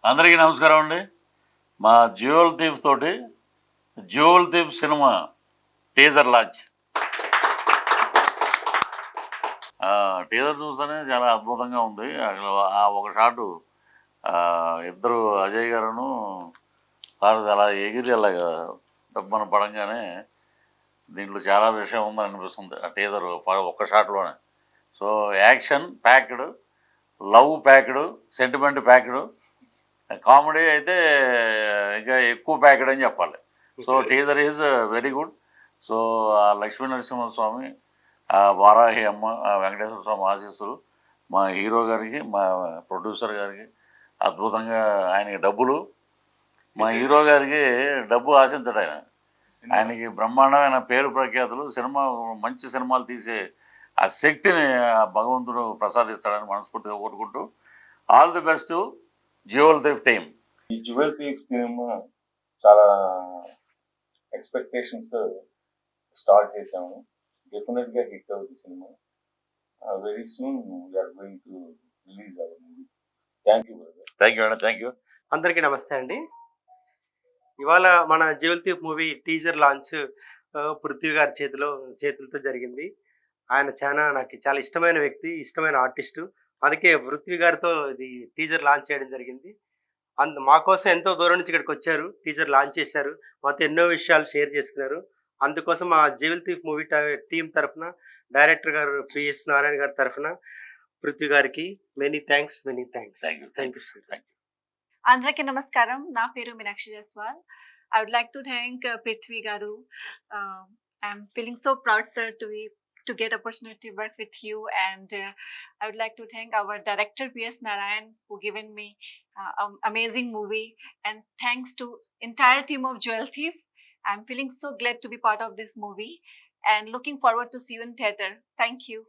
అందరికీ నమస్కారం అండి. మా జ్యువెల్ థీఫ్ తోటి jewel thief cinema teaser launch. Teaser చూస్తేనే చాలా అద్భుతంగా ఉంది. అసలు ఆ ఒక షాటు ఇద్దరు అజయ్ గారును పార్వతి అలా ఎగిరి అలాగా దబ్బన పడంగానే దీంట్లో చాలా విషయం ఉందని అనిపిస్తుంది ఆ టీజర్ ఒక్క షాట్లోనే. So action packed, love packed, sentiment packed, comedy అయితే ఇంకా ఎక్కువ ప్యాకెడ్ అని చెప్పాలి. So teaser is very good. So ఆ లక్ష్మీ నరసింహస్వామి, ఆ వారాహి అమ్మ, ఆ వెంకటేశ్వర స్వామి ఆశీస్సులు మా హీరో గారికి, మా ప్రొడ్యూసర్ గారికి. అద్భుతంగా ఆయనకి డబ్బులు, మా హీరో గారికి డబ్బు ఆశించడు ఆయన. ఆయనకి బ్రహ్మాండమైన పేరు ప్రఖ్యాతులు, మంచి సినిమాలు తీసే ఆ శక్తిని భగవంతుడు ప్రసాదిస్తాడని మనస్ఫూర్తిగా కోరుకుంటూ all the best jewel thief team. ఈ జ్యువెల్ థీఫ్ సినిమా చాలా ఎక్స్పెక్టేషన్స్ స్టార్ట్ చేసాము. డెఫినెట్ గా హిట్ అవుతుంది సినిమా. Very soon we're going to release our movie. Thank you brother. Thank you అండి. Thank you. అందరికీ నమస్తే అండి. ఇవాళ మన jewel thief movie teaser launch Prithvi గారి చేతులతో జరిగింది. ఆయన నాకు చాలా ఇష్టమైన వ్యక్తి, ఇష్టమైన ఆర్టిస్టు. అందుకే పృథ్వీ గారితో ఇది టీజర్ లాంచ్ చేయడం జరిగింది. మా కోసం ఎంతో దూరం నుంచి ఇక్కడికి వచ్చారు, టీజర్ లాంచ్ చేశారు, మాతో ఎన్నో విషయాలు షేర్ చేసుకున్నారు. అందుకోసం మా జ్యువెల్ థీఫ్ మూవీ టీం తరఫున, డైరెక్టర్ గారు పిఎస్ నారాయణ గారి తరఫున పృథ్వీ గారికి many thanks. Thank you. Thank you sir. అందరికీ నమస్కారం. నా పేరు Meenakshi Jaiswal. I would like to thank Prithvi Garu. I'm feeling so proud, sir, to get opportunity to work with you, and I would like to thank our director P.S. Narayan who given me amazing movie, and thanks to entire team of Jewel Thief. I'm feeling so glad to be part of this movie and looking forward to see you in theater. Thank you.